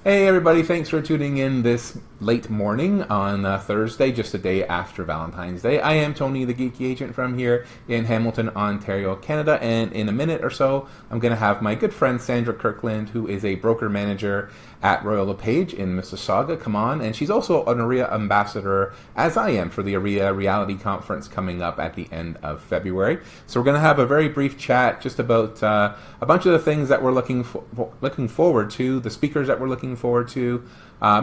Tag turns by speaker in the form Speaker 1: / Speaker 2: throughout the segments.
Speaker 1: Hey everybody, thanks for tuning in this late morning on Thursday, just a day after Valentine's Day. I am Tony, the Geeky Agent from here in Hamilton, Ontario, Canada, and in a minute or so, I'm going to have my good friend Sandra Kirkland, who is a broker manager at LePage in Mississaga, come on, and she's also an OREA ambassador, as I am, for the OREA Reality Conference coming up at the end of February. So we're going to have a very brief chat just about a bunch of the things that we're looking forward to, the speakers that we're looking forward to,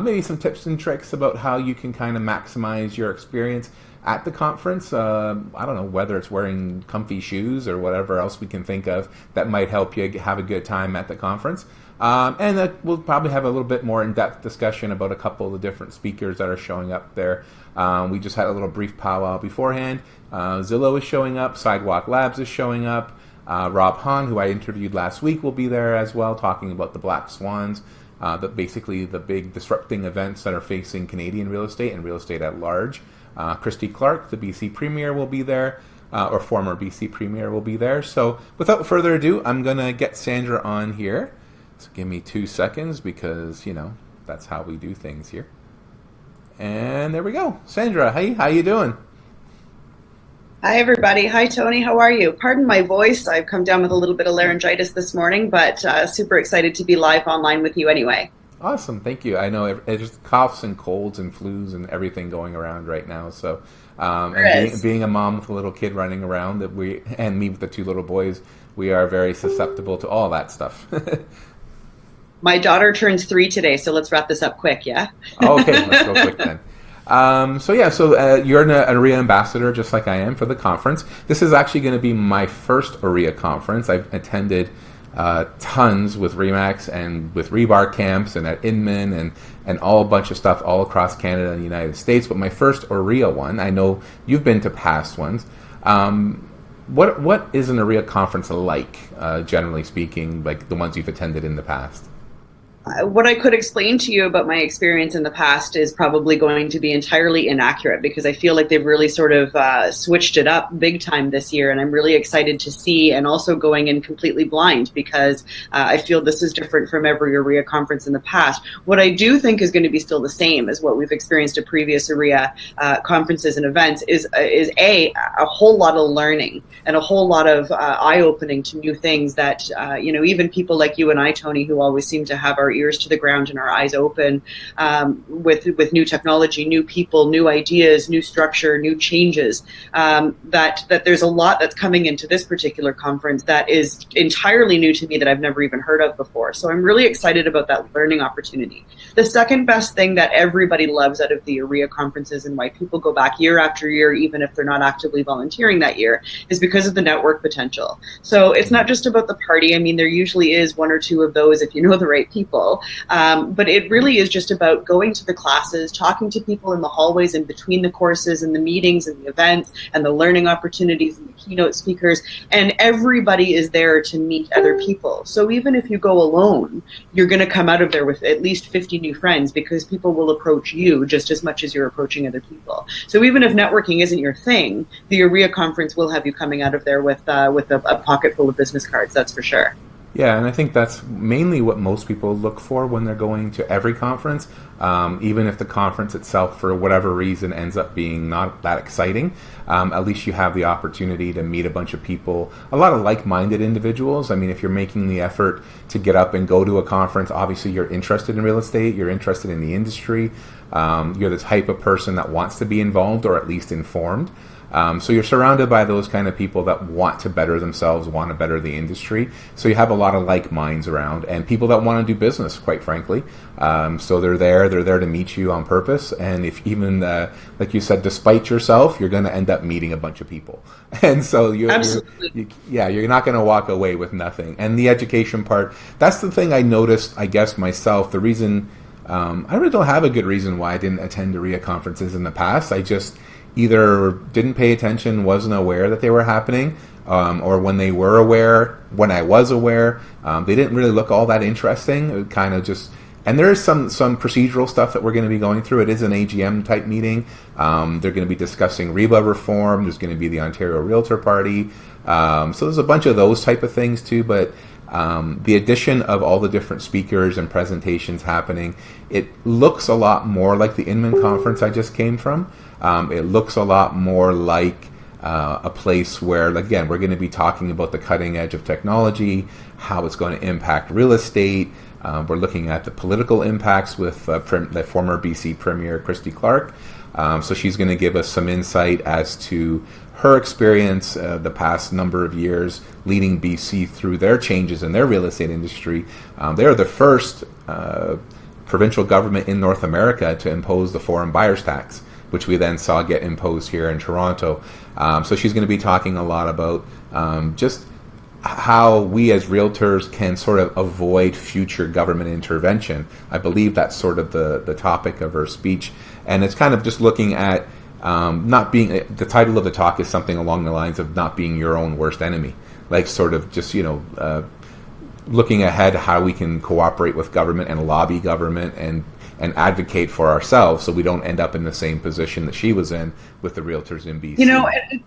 Speaker 1: maybe some tips and tricks about how you can kind of maximize your experience at the conference. I don't know whether it's wearing comfy shoes or whatever else we can think of that might help you have a good time at the conference. And we'll probably have a little bit more in-depth discussion about a couple of the different speakers that are showing up there. We just had a little brief powwow beforehand. Zillow is showing up. Sidewalk Labs is showing up. Rob Hahn, who I interviewed last week, will be there as well, talking about the Black Swans, basically the big disrupting events that are facing Canadian real estate and real estate at large. Christy Clark, the BC Premier, will be there, or former BC Premier will be there. So without further ado, I'm going to get Sandra on here. So give me 2 seconds because, that's how we do things here. And there we go. Sandra, hey, how you doing?
Speaker 2: Hi, everybody. Hi, Tony. How are you? Pardon my voice. I've come down with a little bit of laryngitis this morning, but super excited to be live online with you anyway.
Speaker 1: Awesome. Thank you. I know there's coughs and colds and flus and everything going around right now. So and being a mom with a little kid running around, and me with the 2 little boys, we are very susceptible to all that stuff.
Speaker 2: My daughter turns 3 today, so let's wrap this up quick, yeah?
Speaker 1: Okay, let's go quick then. So you're an OREA ambassador, just like I am, for the conference. This is actually going to be my first OREA conference. I've attended tons with RE/MAX and with Rebar camps and at Inman and all a bunch of stuff all across Canada and the United States. But my first OREA one, I know you've been to past ones. What is an OREA conference like, generally speaking, like the ones you've attended in the past?
Speaker 2: What I could explain to you about my experience in the past is probably going to be entirely inaccurate because I feel like they've really sort of switched it up big time this year, and I'm really excited to see, and also going in completely blind because I feel this is different from every OREA conference in the past. What I do think is going to be still the same as what we've experienced at previous OREA conferences and events is a whole lot of learning and a whole lot of eye-opening to new things that even people like you and I, Tony, who always seem to have our ears to the ground and our eyes open with new technology, new people, new ideas, new structure, new changes, that there's a lot that's coming into this particular conference that is entirely new to me that I've never even heard of before. So I'm really excited about that learning opportunity. The second best thing that everybody loves out of the OREA conferences and why people go back year after year, even if they're not actively volunteering that year, is because of the network potential. So it's not just about the party. I mean, there usually is 1 or 2 of those if you know the right people. But it really is just about going to the classes, talking to people in the hallways and between the courses and the meetings and the events and the learning opportunities and the keynote speakers. And everybody is there to meet other people. So even if you go alone, you're going to come out of there with at least 50 new friends because people will approach you just as much as you're approaching other people. So even if networking isn't your thing, the OREA conference will have you coming out of there with a pocket full of business cards, that's for sure.
Speaker 1: Yeah, and I think that's mainly what most people look for when they're going to every conference, even if the conference itself, for whatever reason, ends up being not that exciting. At least you have the opportunity to meet a bunch of people, a lot of like-minded individuals. I mean, if you're making the effort to get up and go to a conference, obviously you're interested in real estate, you're interested in the industry, you're the type of person that wants to be involved or at least informed. So you're surrounded by those kind of people that want to better themselves, want to better the industry. So you have a lot of like minds around and people that want to do business, quite frankly. So they're there to meet you on purpose. And if even, like you said, despite yourself, you're going to end up meeting a bunch of people. And so you're not going to walk away with nothing. And the education part, that's the thing I noticed, I guess, myself. The reason, I really don't have a good reason why I didn't attend OREA conferences in the past. I just either didn't pay attention, wasn't aware that they were happening, or when they were aware, when I was aware, they didn't really look all that interesting. It kind of just, and there is some procedural stuff that we're going to be going through. It is an AGM type meeting. They're going to be discussing REBA reform. There's going to be the Ontario Realtor Party. So there's a bunch of those type of things too, but The addition of all the different speakers and presentations happening, it looks a lot more like the Inman conference I just came from. It looks a lot more like a place where, again, we're going to be talking about the cutting edge of technology, how it's going to impact real estate. We're looking at the political impacts with the former BC Premier, Christy Clark. So she's going to give us some insight as to her experience the past number of years leading BC through their changes in their real estate industry. They are the first provincial government in North America to impose the foreign buyer's tax, which we then saw get imposed here in Toronto. So she's going to be talking a lot about just how we as realtors can sort of avoid future government intervention. I believe that's sort of the topic of her speech. And it's kind of just looking at not being, the title of the talk is something along the lines of not being your own worst enemy. Like sort of just, looking ahead how we can cooperate with government and lobby government and advocate for ourselves so we don't end up in the same position that she was in with the realtors in BC.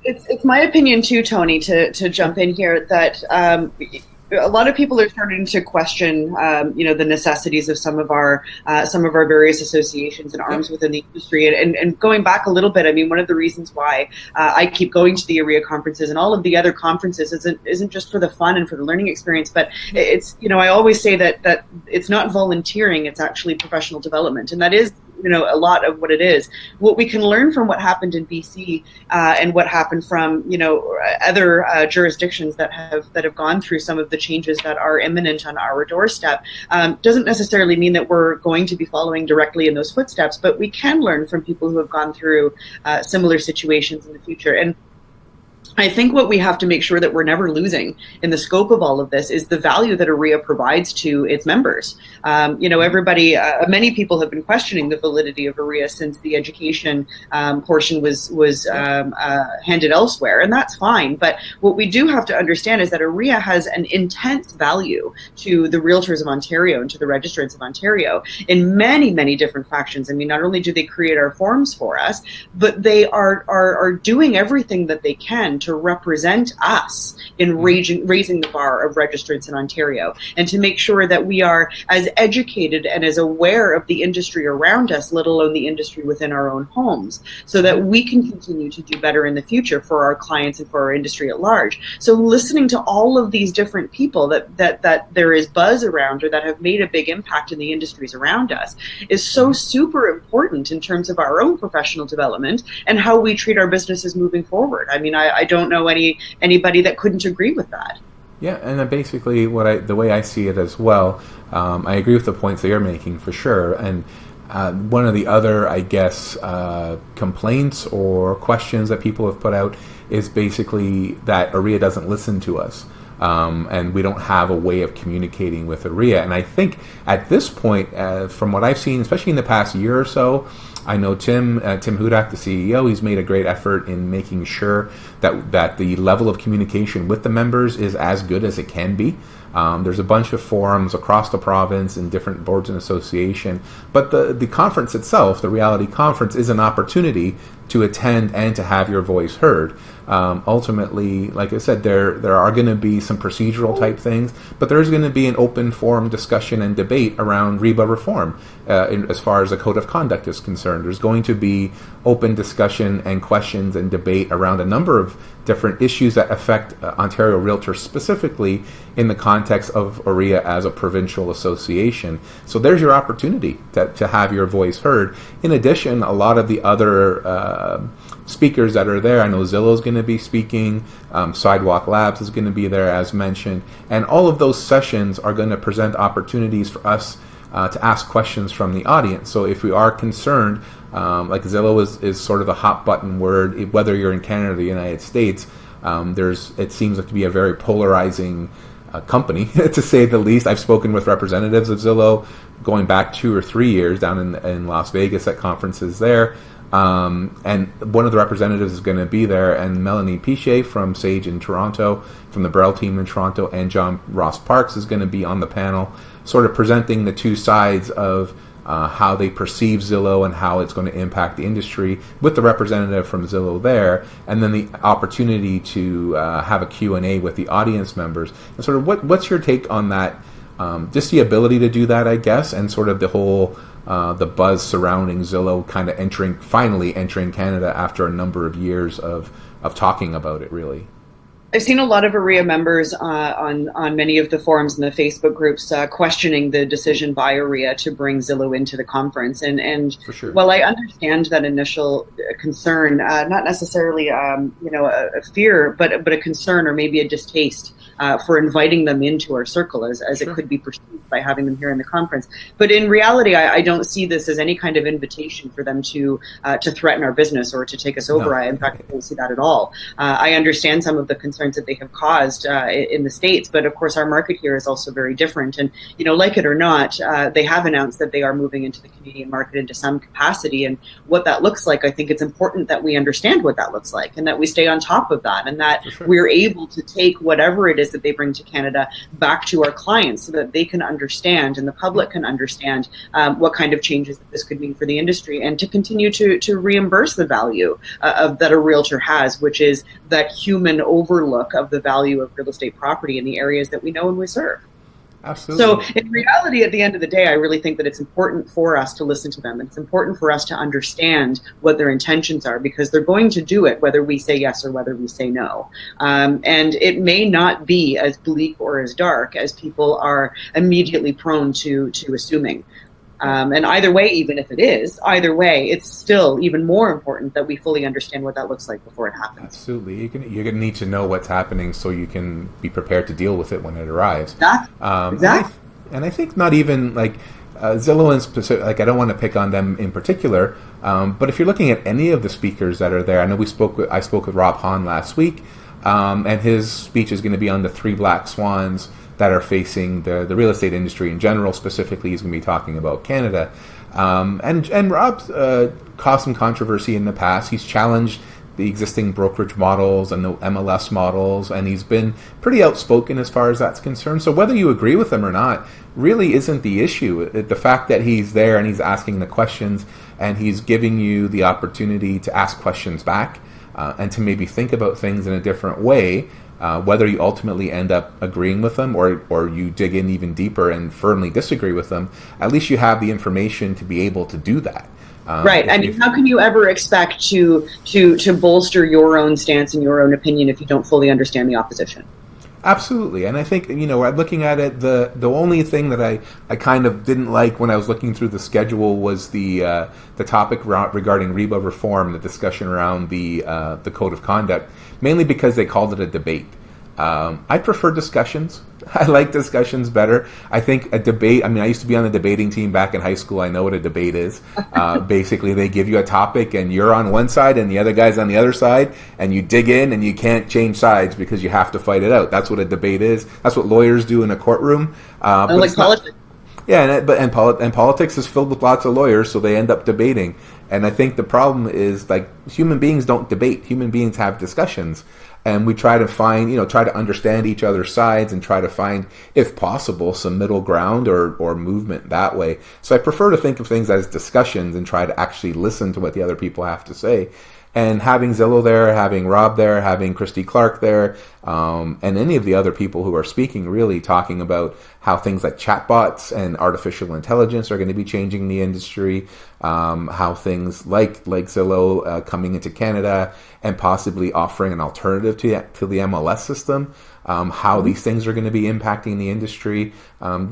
Speaker 2: It's my opinion too, Tony, to jump in here, that a lot of people are starting to question, the necessities of some of our various associations and arms within the industry. And going back a little bit, I mean, one of the reasons why I keep going to the OREA conferences and all of the other conferences isn't just for the fun and for the learning experience, but it's, I always say that it's not volunteering, it's actually professional development. And that is, a lot of what it is. What we can learn from what happened in BC and what happened from, other jurisdictions that have gone through some of the changes that are imminent on our doorstep doesn't necessarily mean that we're going to be following directly in those footsteps, but we can learn from people who have gone through similar situations in the future. And I think what we have to make sure that we're never losing in the scope of all of this is the value that OREA provides to its members. Everybody, many people have been questioning the validity of OREA since the education portion was handed elsewhere, and that's fine. But what we do have to understand is that OREA has an intense value to the Realtors of Ontario and to the Registrants of Ontario in many, many different factions. I mean, not only do they create our forms for us, but they are doing everything that they can to represent us in raising the bar of registrants in Ontario, and to make sure that we are as educated and as aware of the industry around us, let alone the industry within our own homes, so that we can continue to do better in the future for our clients and for our industry at large. So listening to all of these different people that there is buzz around or that have made a big impact in the industries around us is so super important in terms of our own professional development and how we treat our businesses moving forward. I mean, I don't know anybody that couldn't agree with that.
Speaker 1: Yeah, and basically the way I see it as well, I agree with the points that you're making for sure. And one of the other, I guess, complaints or questions that people have put out is basically that OREA doesn't listen to us. And we don't have a way of communicating with OREA. And I think at this point, from what I've seen, especially in the past year or so, I know Tim Hudak, the CEO, he's made a great effort in making sure that the level of communication with the members is as good as it can be. There's a bunch of forums across the province in different boards and association, but the conference itself, the Reality Conference, is an opportunity to attend and to have your voice heard. Ultimately, like I said, there are going to be some procedural type things, but there's going to be an open forum discussion and debate around REBA reform as far as the code of conduct is concerned. There's going to be open discussion and questions and debate around a number of different issues that affect Ontario Realtors specifically in the context of OREA as a provincial association. So there's your opportunity to have your voice heard. In addition, a lot of the other speakers that are there, I know Zillow's going to be speaking, Sidewalk Labs is going to be there as mentioned, and all of those sessions are going to present opportunities for us to ask questions from the audience. So if we are concerned, like Zillow is sort of a hot button word, whether you're in Canada or the United States, it seems like to be a very polarizing company, to say the least. I've spoken with representatives of Zillow going back 2 or 3 years down in Las Vegas at conferences there. And one of the representatives is going to be there, and Melanie Piche from Sage in Toronto, from the Brell team in Toronto, and John Ross Parks is going to be on the panel, sort of presenting the two sides of how they perceive Zillow and how it's going to impact the industry with the representative from Zillow there, and then the opportunity to have a Q&A with the audience members. And sort of what's your take on that? Just the ability to do that, I guess, and sort of the whole the buzz surrounding Zillow kind of finally entering Canada after a number of years of talking about it, really.
Speaker 2: I've seen a lot of OREA members on many of the forums and the Facebook groups questioning the decision by OREA to bring Zillow into the conference. And
Speaker 1: For sure.
Speaker 2: While I understand that initial concern, not necessarily a fear, but a concern or maybe a distaste for inviting them into our circle as
Speaker 1: Sure.
Speaker 2: it could be perceived by having them here in the conference. But in reality, I don't see this as any kind of invitation for them to threaten our business or to take us over.
Speaker 1: No.
Speaker 2: In fact, I don't see that at all. I understand some of the concerns that they have caused in the States, but of course our market here is also very different. And, like it or not, they have announced that they are moving into the Canadian market into some capacity. And what that looks like, I think it's important that we understand what that looks like and that we stay on top of that and that
Speaker 1: Sure.
Speaker 2: we're able to take whatever it is that they bring to Canada back to our clients so that they can understand and the public can understand what kind of changes that this could mean for the industry, and to continue to reimburse the value that a realtor has, which is that human overlook of the value of real estate property in the areas that we know and we serve.
Speaker 1: Absolutely.
Speaker 2: So in reality, at the end of the day, I really think that it's important for us to listen to them. It's important for us to understand what their intentions are, because they're going to do it whether we say yes or whether we say no. And it may not be as bleak or as dark as people are immediately prone to assuming. And either way, even if it is, either way, it's still even more important that we fully understand what that looks like before it happens.
Speaker 1: Absolutely. You're going to need to know what's happening so you can be prepared to deal with it when it arrives.
Speaker 2: Exactly.
Speaker 1: And I think not even like Zillow in specific, like I don't want to pick on them in particular, but if you're looking at any of the speakers that are there, I know I spoke with Rob Hahn last week, and his speech is going to be on the 3 black swans that are facing the real estate industry in general. Specifically, he's going to be talking about Canada. And Rob's caused some controversy in the past. He's challenged the existing brokerage models and the MLS models, and he's been pretty outspoken as far as that's concerned. So whether you agree with him or not really isn't the issue. The fact that he's there and he's asking the questions and he's giving you the opportunity to ask questions back and to maybe think about things in a different way, whether you ultimately end up agreeing with them or you dig in even deeper and firmly disagree with them, at least you have the information to be able to do that.
Speaker 2: Right. I mean, how can you ever expect to bolster your own stance and your own opinion if you don't fully understand the opposition? Absolutely.
Speaker 1: And I think, looking at it, the only thing that I kind of didn't like when I was looking through the schedule was the topic regarding REBA reform, the discussion around the code of conduct, mainly because they called it a debate. I prefer discussions. I like discussions better. I think a debate, I used to be on the debating team back in high school. I know what a debate is. Basically, they give you a topic and you're on one side and the other guy's on the other side, and you dig in and you can't change sides because you have to fight it out. That's what a debate is. That's what lawyers do in a courtroom.
Speaker 2: Like politics.
Speaker 1: Yeah, and politics is filled with lots of lawyers, so they end up debating. And I think the problem is, like, human beings don't debate. Human beings have discussions. And we try to find, try to understand each other's sides and try to find, if possible, some middle ground or movement that way. So I prefer to think of things as discussions and try to actually listen to what the other people have to say. And having Zillow there, having Rob there, having Christy Clark there, and any of the other people who are speaking, really talking about how things like chatbots and artificial intelligence are going to be changing the industry, how things like Zillow coming into Canada and possibly offering an alternative to the MLS system, how these things are going to be impacting the industry,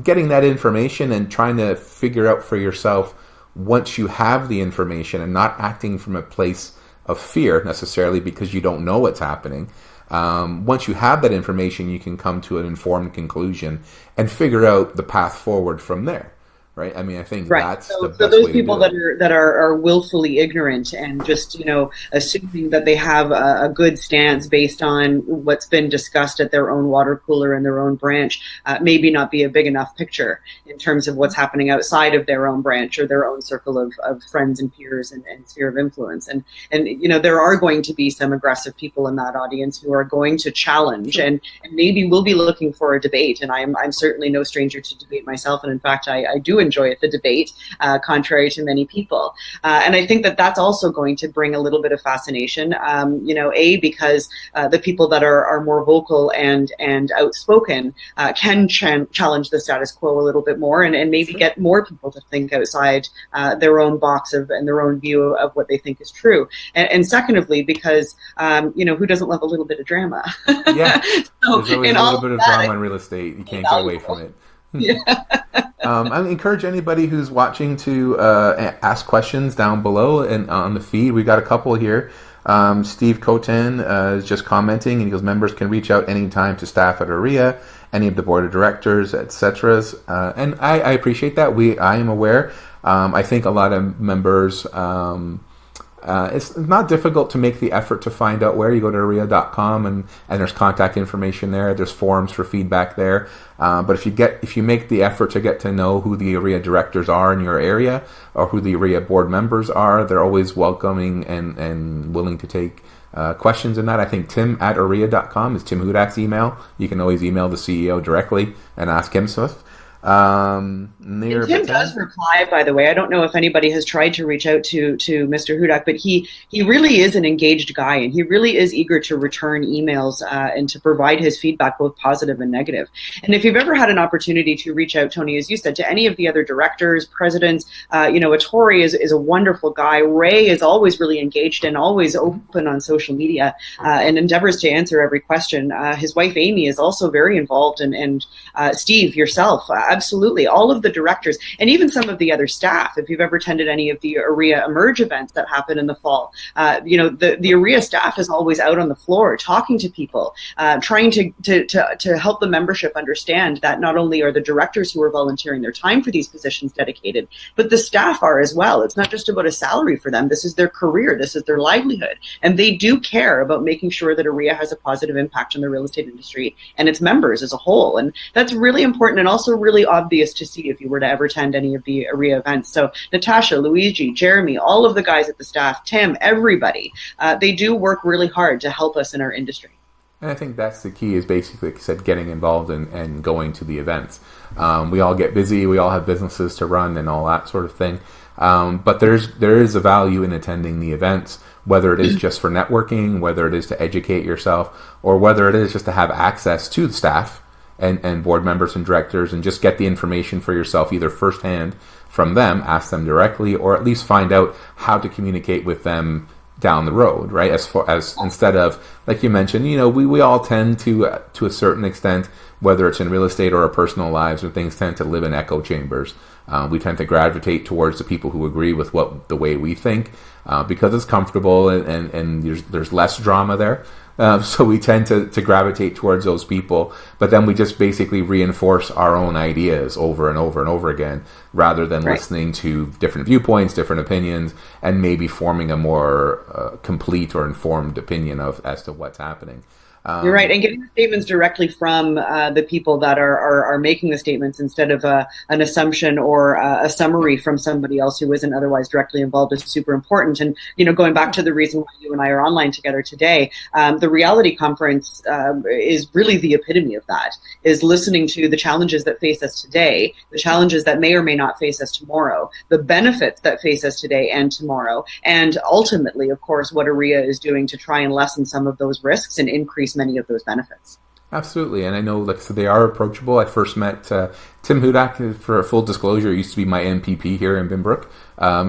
Speaker 1: getting that information and trying to figure out for yourself once you have the information and not acting from a place of fear necessarily because you don't know what's happening. Once you have that information, you can come to an informed conclusion and figure out the path forward from there. Right. I think that's the best way to do it. So
Speaker 2: those people that are willfully ignorant and just, assuming that they have a good stance based on what's been discussed at their own water cooler and their own branch, maybe not be a big enough picture in terms of what's happening outside of their own branch or their own circle of friends and peers and sphere of influence. And there are going to be some aggressive people in that audience who are going to challenge and maybe we'll be looking for a debate. And I'm certainly no stranger to debate myself. And in fact, I do enjoy the debate, contrary to many people. And I think that that's also going to bring a little bit of fascination, because the people that are more vocal and outspoken can challenge the status quo a little bit more, and maybe get more people to think outside their own box and their own view of what they think is true. And secondly, because who doesn't love a little bit of drama?
Speaker 1: Yeah,
Speaker 2: so
Speaker 1: there's always a little bit of drama in real estate. You can't get away from it. Yeah. I encourage anybody who's watching to ask questions down below and on the feed. We've got a couple here. Steve Coten is just commenting, and he goes, members can reach out anytime to staff at OREA, any of the board of directors, etc. And I appreciate that. I am aware. I think a lot of members, it's not difficult to make the effort to find out where. You go to OREA.com and there's contact information there. There's forums for feedback there. But if you make the effort to get to know who the OREA directors are in your area or who the OREA board members are, they're always welcoming and willing to take questions in that. I think Tim at OREA.com is Tim Hudak's email. You can always email the CEO directly and ask him stuff.
Speaker 2: Tim does reply, by the way. I don't know if anybody has tried to reach out to Mr. Hudak, but he really is an engaged guy, and he really is eager to return emails and to provide his feedback, both positive and negative. And if you've ever had an opportunity to reach out, Tony, as you said, to any of the other directors, presidents, Ettore is a wonderful guy. Ray is always really engaged and always open on social media and endeavors to answer every question. His wife, Amy, is also very involved, and Steve, yourself, absolutely. All of the directors and even some of the other staff, if you've ever attended any of the OREA Emerge events that happen in the fall, the OREA staff is always out on the floor talking to people, trying to help the membership understand that not only are the directors who are volunteering their time for these positions dedicated, but the staff are as well. It's not just about a salary for them. This is their career. This is their livelihood. And they do care about making sure that OREA has a positive impact on the real estate industry and its members as a whole. And that's really important and also really obvious to see if you were to ever attend any of the OREA events. So Natasha, Luigi, Jeremy, all of the guys at the staff, Tim, everybody, they do work really hard to help us in our industry.
Speaker 1: And I think that's the key, is basically, like I said, getting involved and going to the events. We all get busy, we all have businesses to run and all that sort of thing. But there is a value in attending the events, whether it is just for networking, whether it is to educate yourself, or whether it is just to have access to the staff and board members and directors, and just get the information for yourself either firsthand from them, ask them directly, or at least find out how to communicate with them down the road, right? As instead of, like you mentioned, we all tend to a certain extent, whether it's in real estate or our personal lives, or things tend to live in echo chambers. We tend to gravitate towards the people who agree with the way we think, because it's comfortable and there's less drama there. So we tend to gravitate towards those people, but then we just basically reinforce our own ideas over and over and over again, rather than listening to different viewpoints, different opinions, and maybe forming a more complete or informed opinion as to what's happening.
Speaker 2: You're right, and getting the statements directly from the people that are making the statements, instead of an assumption or a summary from somebody else who isn't otherwise directly involved, is super important. And going back to the reason why you and I are online together today, the Reality Conference is really the epitome of that. Is listening to the challenges that face us today, the challenges that may or may not face us tomorrow, the benefits that face us today and tomorrow, and ultimately, of course, what OREA is doing to try and lessen some of those risks and increase many of those benefits.
Speaker 1: Absolutely, and I know, like, so they are approachable. I first met Tim Hudak, for full disclosure, used to be my MPP here in Binbrook,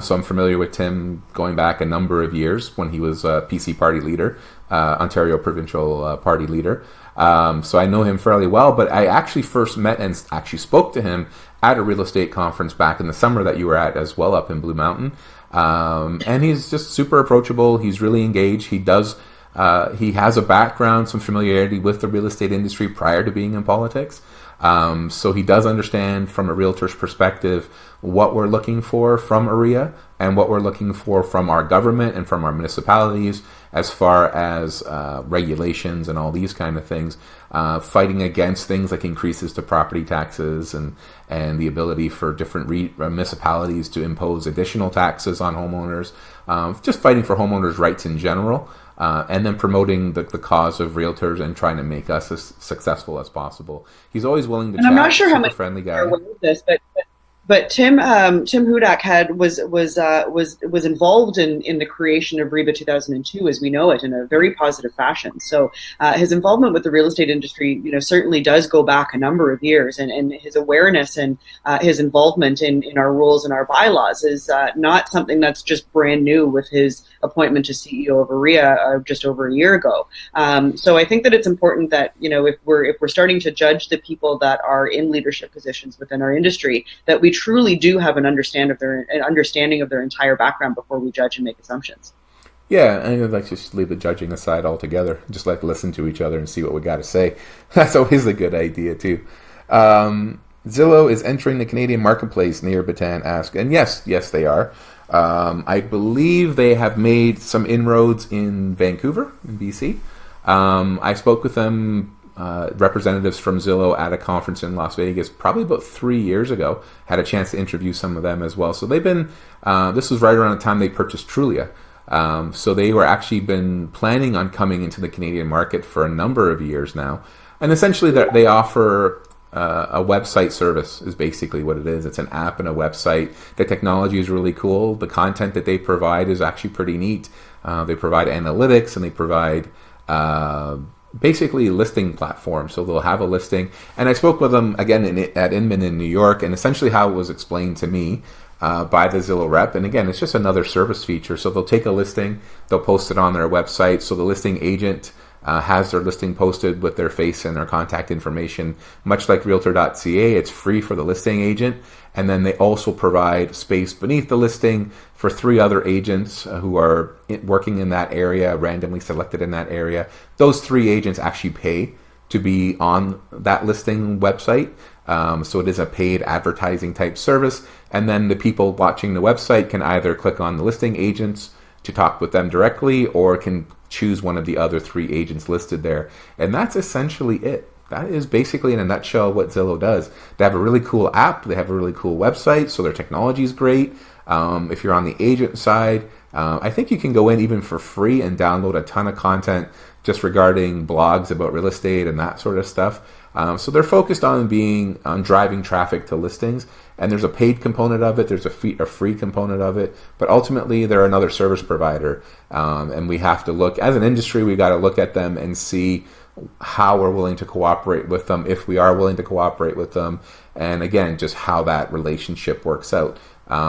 Speaker 1: so I'm familiar with Tim going back a number of years when he was PC party leader, Ontario provincial party leader. So I know him fairly well, but I actually first met and actually spoke to him at a real estate conference back in the summer that you were at as well, up in Blue Mountain. And he's just super approachable. He's really engaged. He has a background, some familiarity with the real estate industry prior to being in politics. So he does understand from a realtor's perspective what we're looking for from OREA and what we're looking for from our government and from our municipalities as far as regulations and all these kind of things, fighting against things like increases to property taxes and the ability for different municipalities to impose additional taxes on homeowners, just fighting for homeowners' rights in general. And then promoting the cause of realtors and trying to make us as successful as possible. He's always willing to chat.
Speaker 2: I'm not sure how much
Speaker 1: friendly guy.
Speaker 2: you're aware of this, but But Tim Hudak was involved in the creation of REBA 2002 as we know it in a very positive fashion. So his involvement with the real estate industry, certainly does go back a number of years, and his awareness and his involvement in our rules and our bylaws is not something that's just brand new with his appointment to CEO of OREA just over a year ago. So I think that it's important that if we're starting to judge the people that are in leadership positions within our industry, that we truly do have an understanding of their entire background before we judge and make assumptions.
Speaker 1: Yeah, and I'd like to just leave the judging aside altogether. Just like listen to each other and see what we got to say. That's always a good idea too. Zillow is entering the Canadian marketplace, near Batan asked. And yes, they are. I believe they have made some inroads in Vancouver, in BC. I spoke with them, representatives from Zillow, at a conference in Las Vegas probably about 3 years ago. Had a chance to interview some of them as well. So they've been, this was right around the time they purchased Trulia. So they were actually been planning on coming into the Canadian market for a number of years now. And essentially they offer a website service is basically what it is. It's an app and a website. The technology is really cool. The content that they provide is actually pretty neat. They provide analytics, and they provide basically listing platforms. So they'll have a listing. And I spoke with them again at Inman in New York, and essentially how it was explained to me by the Zillow rep. And again, it's just another service feature. So they'll take a listing, they'll post it on their website. So the listing agent has their listing posted with their face and their contact information. Much like Realtor.ca, it's free for the listing agent. And then they also provide space beneath the listing for 3 other agents who are working in that area, randomly selected in that area. Those 3 agents actually pay to be on that listing website. So it is a paid advertising type service. And then the people watching the website can either click on the listing agents to talk with them directly, or can choose one of the other 3 agents listed there. And that's essentially it. That is basically in a nutshell what Zillow does. They have a really cool app. They have a really cool website. So their technology is great. If you're on the agent side, I think you can go in even for free and download a ton of content just regarding blogs about real estate and that sort of stuff. So they're focused on driving traffic to listings, and there's a paid component of it. There's a free component of it, but ultimately they're another service provider, and we have to look as an industry. We got to look at them and see how we're willing to cooperate with them, if we are willing to cooperate with them, and again, just how that relationship works out.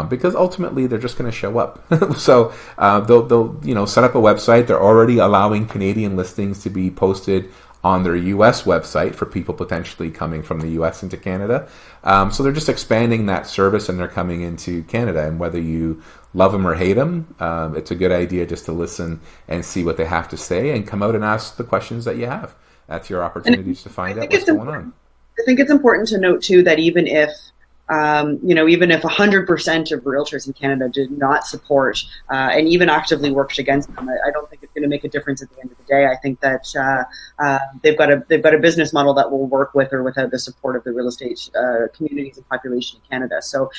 Speaker 1: Because ultimately they're just going to show up. So they'll set up a website. They're already allowing Canadian listings to be posted on their U.S. website for people potentially coming from the U.S. into Canada. So they're just expanding that service, and they're coming into Canada. And whether you love them or hate them, it's a good idea just to listen and see what they have to say and come out and ask the questions that you have. That's your opportunities to find out what's going on.
Speaker 2: I think it's important to note, too, that even if 100% of realtors in Canada did not support and even actively worked against them, I don't think it's going to make a difference at the end of the day. I think that they've got a business model that will work with or without the support of the real estate communities and population in Canada. So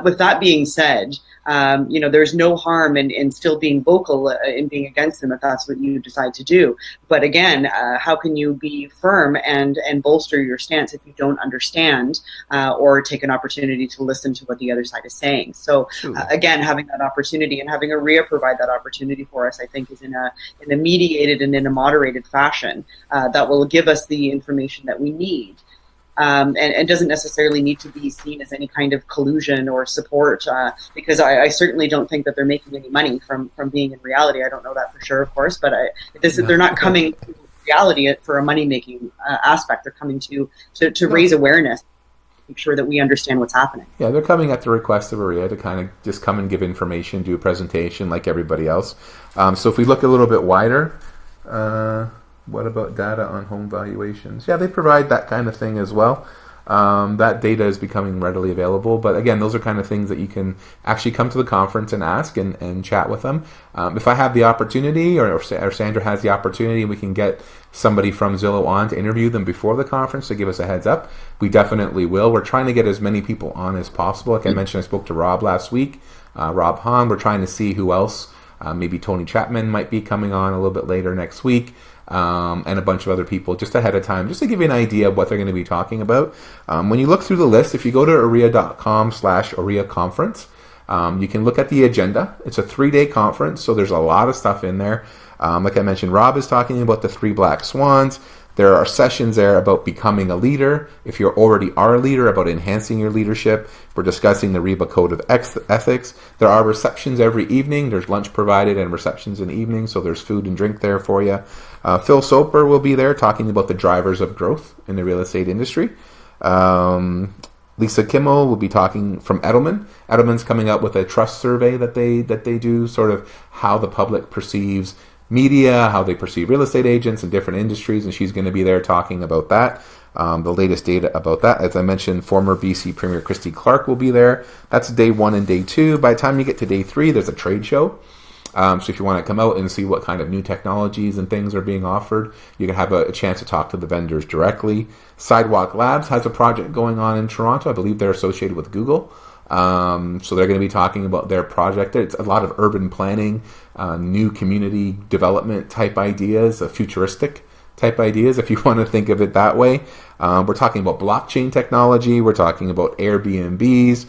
Speaker 2: with that being said, there's no harm in still being vocal in being against them if that's what you decide to do. But again, how can you be firm and bolster your stance if you don't understand or take an opportunity to listen to what the other side is saying? So again, having that opportunity and having OREA provide that opportunity for us, I think, is in a mediated and in a moderated fashion that will give us the information that we need. And doesn't necessarily need to be seen as any kind of collusion or support, because I certainly don't think that they're making any money from being in reality. I don't know that for sure, of course, but they're not coming to reality for a money-making aspect. They're coming to raise awareness, make sure that we understand what's happening.
Speaker 1: Yeah, they're coming at the request of OREA to kind of just come and give information, do a presentation like everybody else. So if we look a little bit wider, what about data on home valuations? Yeah, they provide that kind of thing as well. That data is becoming readily available. But again, those are kind of things that you can actually come to the conference and ask and chat with them. If I have the opportunity or Sandra has the opportunity, we can get somebody from Zillow on to interview them before the conference to give us a heads up. We definitely will. We're trying to get as many people on as possible. Like I mentioned, I spoke to Rob last week, Rob Hahn. We're trying to see who else. Maybe Tony Chapman might be coming on a little bit later next week. and a bunch of other people just ahead of time, just to give you an idea of what they're going to be talking about. When you look through the list, if you go to OREA.com/OREA conference, you can look at the agenda. It's a 3-day conference, so there's a lot of stuff in there. Like I mentioned, Rob is talking about the 3 black swans. There are sessions there about becoming a leader. If you already are a leader, about enhancing your leadership. We're discussing the REBA Code of Ethics. There are receptions every evening. There's lunch provided and receptions in the evening, so there's food and drink there for you. Phil Soper will be there talking about the drivers of growth in the real estate industry. Lisa Kimmel will be talking from Edelman. Edelman's coming out with a trust survey that they do, sort of how the public perceives media, how they perceive real estate agents in different industries, and she's going to be there talking about that, the latest data about that. As I mentioned, former BC Premier Christy Clark will be there. That's day 1 and day 2. By the time you get to day 3, there's a trade show. So if you want to come out and see what kind of new technologies and things are being offered, you can have a chance to talk to the vendors directly. Sidewalk Labs has a project going on in Toronto. I believe they're associated with Google. So they're going to be talking about their project. It's a lot of urban planning, new community development type ideas, futuristic type ideas, if you want to think of it that way. We're talking about blockchain technology. We're talking about Airbnbs,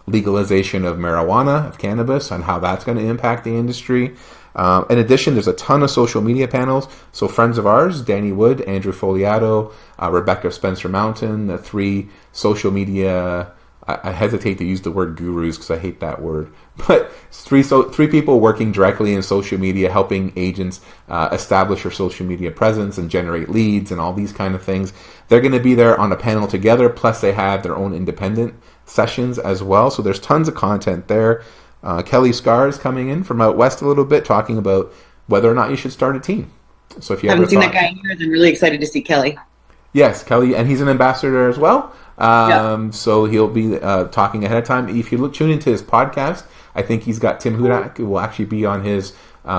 Speaker 1: legalization of marijuana, of cannabis, and how that's going to impact the industry. In addition, there's a ton of social media panels. So friends of ours, Danny Wood, Andrew Foliato, Rebecca Spencer Mountain, the 3 social media, I hesitate to use the word gurus because I hate that word, but three people working directly in social media, helping agents establish their social media presence and generate leads and all these kind of things. They're going to be there on a panel together, plus they have their own independent sessions as well. So there's tons of content there. Kelly Scar is coming in from out west a little bit, talking about whether or not you should start a team. So if you
Speaker 2: haven't seen that guy here, I'm really excited to see Kelly.
Speaker 1: Yes, Kelly, and he's an ambassador as well. So he'll be talking ahead of time. If you tune into his podcast, I think he's got Tim Hudak, who will actually be on his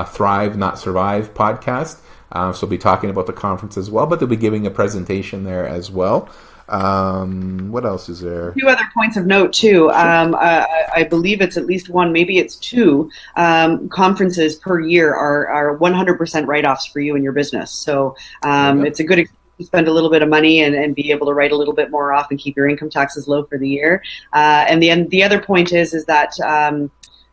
Speaker 1: Thrive Not Survive podcast. So he'll be talking about the conference as well, but they'll be giving a presentation there as well. What else is there?
Speaker 2: 2 other points of note too. I believe it's at least 1, maybe it's 2 conferences per year are 100% write-offs for you and your business. So it's a good excuse to spend a little bit of money and be able to write a little bit more off and keep your income taxes low for the year. And the other point is that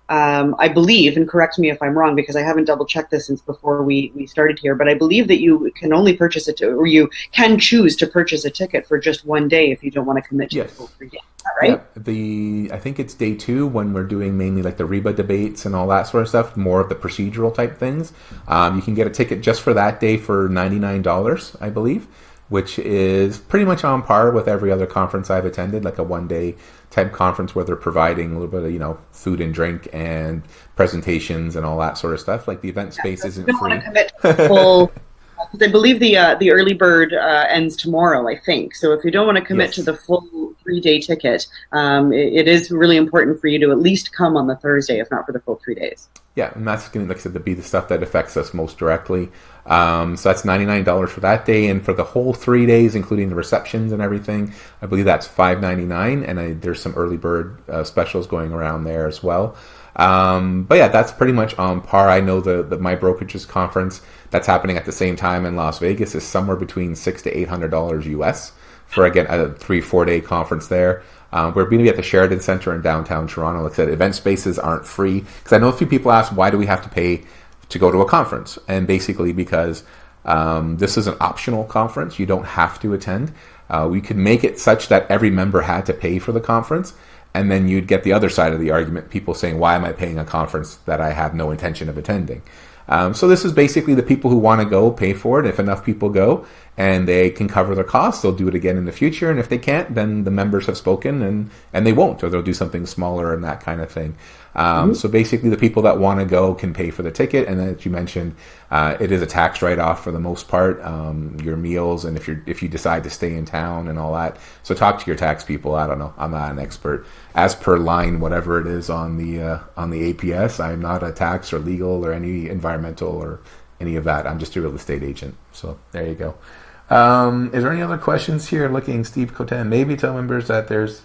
Speaker 2: I believe, and correct me if I'm wrong because I haven't double checked this since before we started here, but I believe that you can only purchase it, or you can choose to purchase a ticket for just 1 day if you don't want to commit to the full 3 days. Right?
Speaker 1: Yeah, I think it's day 2 when we're doing mainly like the REBA debates and all that sort of stuff, more of the procedural type things. You can get a ticket just for that day for $99, I believe, which is pretty much on par with every other conference I've attended, like a 1-day type conference where they're providing a little bit of, food and drink and presentations and all that sort of stuff. Like the event space isn't free.
Speaker 2: Want to commit to full, I believe the early bird ends tomorrow, I think. So if you don't want to commit to the full 3-day ticket, it is really important for you to at least come on the Thursday, if not for the full 3 days.
Speaker 1: Yeah, and that's going to be the stuff that affects us most directly. So that's $99 for that day, and for the whole 3 days, including the receptions and everything, I believe that's $599, and there's some early bird specials going around there as well. But yeah, that's pretty much on par. I know the My Brokerage's conference that's happening at the same time in Las Vegas is somewhere between $600 to $800 US for, again, a 3-4 day conference there. We're going to be at the Sheridan Center in downtown Toronto. Like I said, event spaces aren't free. Because I know a few people ask, why do we have to pay to go to a conference? And basically because this is an optional conference. You don't have to attend. We could make it such that every member had to pay for the conference. And then you'd get the other side of the argument, people saying, why am I paying a conference that I have no intention of attending? So this is basically the people who want to go pay for it. If enough people go and they can cover their costs, they'll do it again in the future. And if they can't, then the members have spoken and they won't, or they'll do something smaller and that kind of thing. So basically the people that want to go can pay for the ticket. And then, as you mentioned, it is a tax write-off for the most part, your meals, and if you decide to stay in town and all that. So talk to your tax people. I don't know. I'm not an expert. As per line, whatever it is on the APS, I'm not a tax or legal or any environmental or any of that. I'm just a real estate agent. So there you go. Is there any other questions here? Looking, Steve Cotan, maybe tell members that there's...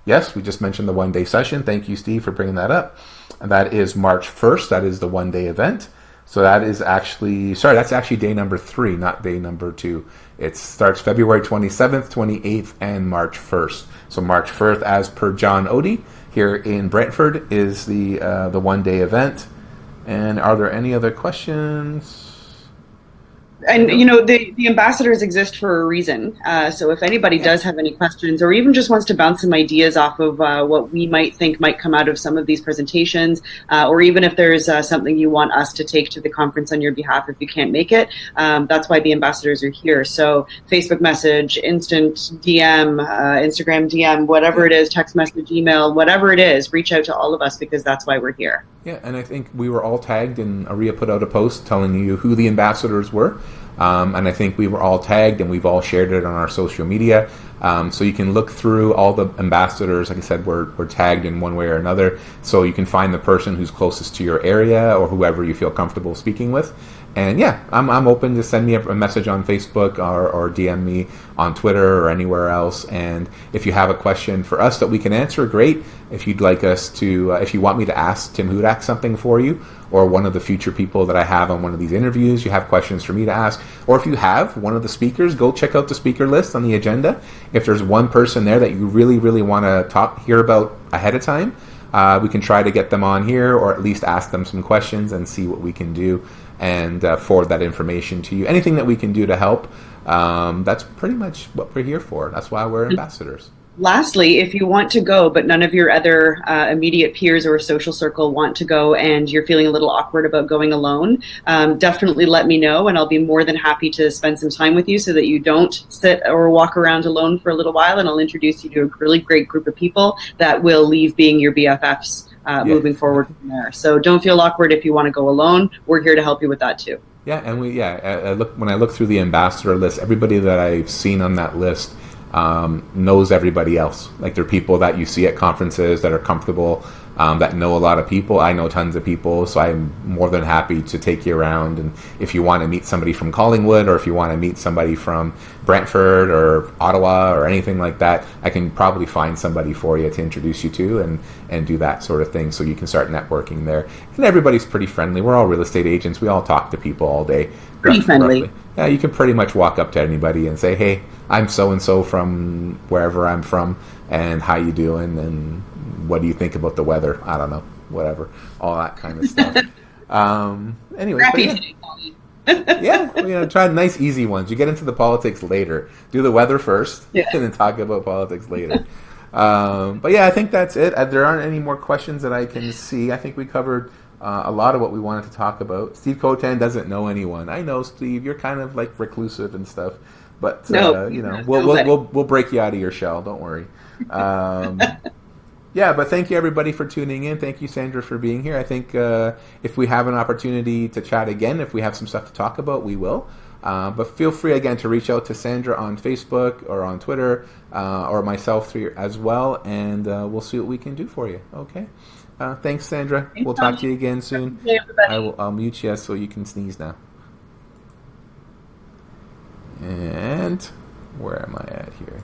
Speaker 1: Yes, we just mentioned the 1-day session. Thank you, Steve, for bringing that up. And that is March 1st. That is the 1-day event. So that's actually day number 3, not day number 2. It starts February 27th, 28th, and March 1st. So March 1st, as per John Odie, here in Brentford, is the one-day event. And are there any other questions?
Speaker 2: And, the ambassadors exist for a reason. So if anybody does have any questions or even just wants to bounce some ideas off of what we might think might come out of some of these presentations, or even if there's something you want us to take to the conference on your behalf if you can't make it, that's why the ambassadors are here. So Facebook message, instant DM, Instagram DM, whatever it is, text message, email, whatever it is, reach out to all of us because that's why we're here.
Speaker 1: Yeah, and I think we were all tagged, and OREA put out a post telling you who the ambassadors were. And I think we were all tagged, and we've all shared it on our social media. So you can look through all the ambassadors. Like I said, we're tagged in one way or another. So you can find the person who's closest to your area or whoever you feel comfortable speaking with. And yeah, I'm open to send me a message on Facebook or DM me on Twitter or anywhere else. And if you have a question for us that we can answer, great. If you'd like us to, if you want me to ask Tim Hudak something for you, or one of the future people that I have on one of these interviews, you have questions for me to ask, or if you have one of the speakers, go check out the speaker list on the agenda. If there's one person there that you really, really want to hear about ahead of time, we can try to get them on here, or at least ask them some questions and see what we can do and forward that information to you. Anything that we can do to help, that's pretty much what we're here for. That's why we're ambassadors.
Speaker 2: Lastly, if you want to go, but none of your other immediate peers or social circle want to go and you're feeling a little awkward about going alone, definitely let me know, and I'll be more than happy to spend some time with you so that you don't sit or walk around alone for a little while, and I'll introduce you to a really great group of people that will leave being your BFFs moving forward from there. So don't feel awkward if you want to go alone. We're here to help you with that too.
Speaker 1: Yeah, and when I look through the ambassador list, everybody that I've seen on that list knows everybody else. Like, they're people that you see at conferences that are comfortable, that know a lot of people. I know tons of people, so I'm more than happy to take you around. And if you want to meet somebody from Collingwood, or if you want to meet somebody from Brantford or Ottawa or anything like that, I can probably find somebody for you to introduce you to and do that sort of thing, so you can start networking there. And everybody's pretty friendly. We're all real estate agents. We all talk to people all day.
Speaker 2: Pretty friendly.
Speaker 1: Roughly. Yeah, you can pretty much walk up to anybody and say, hey, I'm so-and-so from wherever I'm from, and how you doing, and what do you think about the weather? I don't know, whatever, all that kind of stuff. Anyway, yeah, try nice, easy ones. You get into the politics later. Do the weather first, and then talk about politics later. But yeah, I think that's it. There aren't any more questions that I can see. I think we covered a lot of what we wanted to talk about. Steve Cotan doesn't know anyone. I know, Steve, you're kind of like reclusive and stuff, but we'll break you out of your shell. Don't worry. Yeah, but thank you everybody for tuning in. Thank you, Sandra, for being here. I think if we have an opportunity to chat again, if we have some stuff to talk about, we will. But feel free again to reach out to Sandra on Facebook or on Twitter, or myself as well, and we'll see what we can do for you. Okay. Thanks, Sandra. We'll talk to you again soon. I'll mute you so you can sneeze now. And where am I at here?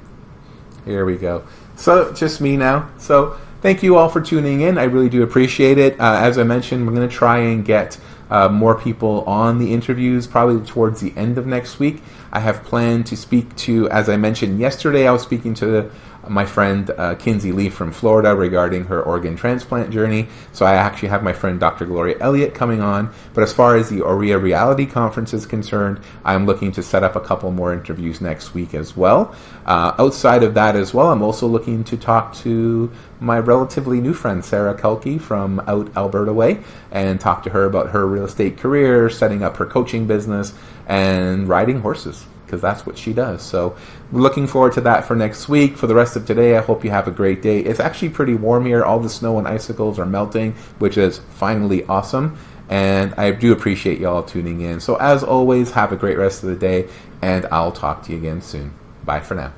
Speaker 1: Here we go. So just me now. So thank you all for tuning in. I really do appreciate it. As I mentioned, we're going to try and get more people on the interviews probably towards the end of next week. I have planned to speak to, as I mentioned yesterday, I was speaking to my friend Kinsey Lee from Florida regarding her organ transplant journey. So I actually have my friend Dr. Gloria Elliott coming on. But as far as the OREA Reality Conference is concerned, I'm looking to set up a couple more interviews next week as well. Outside of that as well, I'm also looking to talk to my relatively new friend Sarah Kelke from out Alberta way, and talk to her about her real estate career, setting up her coaching business, and riding horses, because that's what she does. So we're looking forward to that for next week. For the rest of today, I hope you have a great day. It's actually pretty warm here. All the snow and icicles are melting, which is finally awesome. And I do appreciate y'all tuning in. So as always, have a great rest of the day, and I'll talk to you again soon. Bye for now.